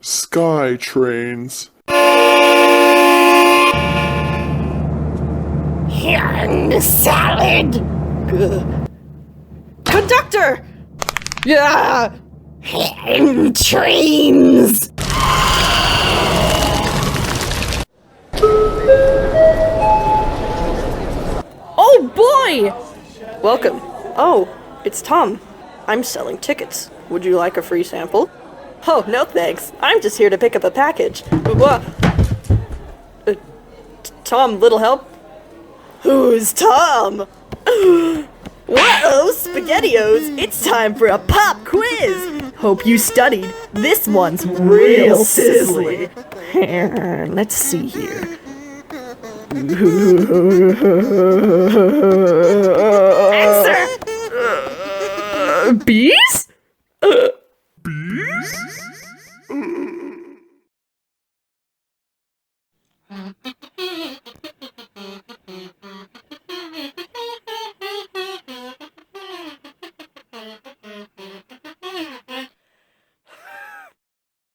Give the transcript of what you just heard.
Sky trains. Young salad! Conductor! Yeah! And trains! Oh boy! Welcome. Oh, it's Tom. I'm selling tickets. Would you like a free sample? Oh, no thanks. I'm just here to pick up a package. What? Tom, little help? Who's Tom? Whoa, SpaghettiOs! It's time for a pop quiz! Hope you studied. This one's real sizzly. Let's see here. Answer! Bees? Bees?